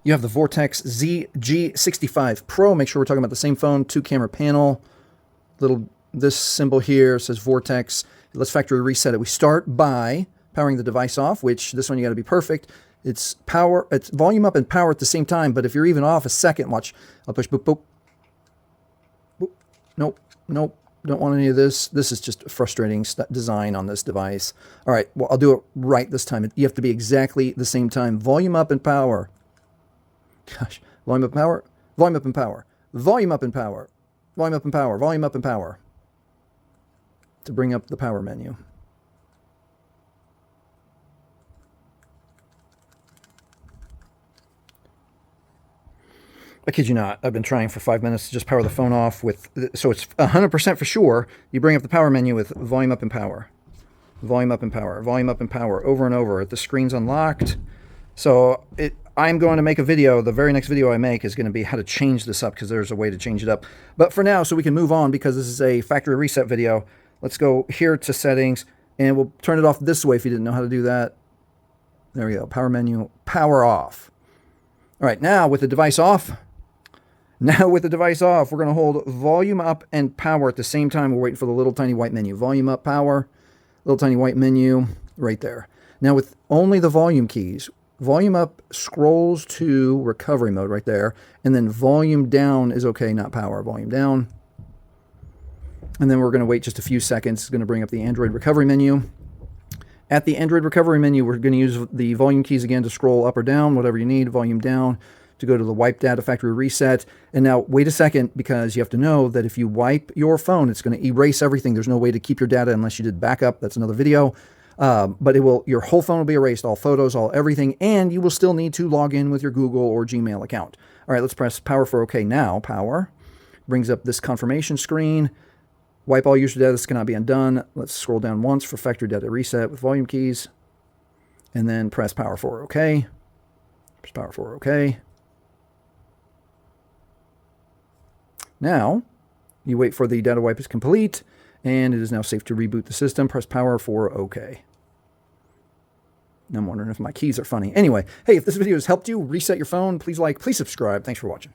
You have the Vortex ZG65 PRO. Make sure we're talking about the same phone, 2-camera panel. This symbol here says Vortex. Let's factory reset it. We start by powering the device off, which this one you got to be perfect. It's volume up and power at the same time, but if you're even off a second, watch. I'll push boop, boop. Boop. Nope, nope. Don't want any of this. This is just a frustrating design on this device. All right, well, I'll do it right this time. You have to be exactly the same time. Volume up and power. Gosh, volume up and power, volume up and power, volume up and power, volume up and power, volume up and power. To bring up the power menu. I kid you not, I've been trying for 5 minutes to just power the phone off with, so it's 100% for sure. You bring up the power menu with volume up and power, volume up and power, volume up and power, over and over. The screen's unlocked. So I'm going to make a video. The very next video I make is going to be how to change this up, because there's a way to change it up. But for now, so we can move on, because this is a factory reset video, let's go here to settings, and we'll turn it off this way if you didn't know how to do that. There we go, power menu, power off. All right, now with the device off, we're going to hold volume up and power at the same time. We're waiting for the little tiny white menu. Volume up, power, little tiny white menu right there. Now with only the volume keys, volume up scrolls to recovery mode right there, and then volume down is okay, not power. Volume down. And then we're going to wait just a few seconds. It's going to bring up the Android recovery menu. At the Android recovery menu, we're going to use the volume keys again to scroll up or down, whatever you need. Volume down to go to the wipe data factory reset. And now wait a second, because you have to know that if you wipe your phone, it's going to erase everything. There's no way to keep your data unless you did backup. That's another video. But your whole phone will be erased, all photos, all everything, and you will still need to log in with your Google or Gmail account. All right, let's press power for OK now. Power brings up this confirmation screen. Wipe all user data. This cannot be undone. Let's scroll down once for factory data reset with volume keys, and then press power for OK. Press power for OK. Now, you wait for the data wipe is complete, and it is now safe to reboot the system. Press power for OK. I'm wondering if my keys are funny. Anyway, hey, if this video has helped you reset your phone, please like, please subscribe. Thanks for watching.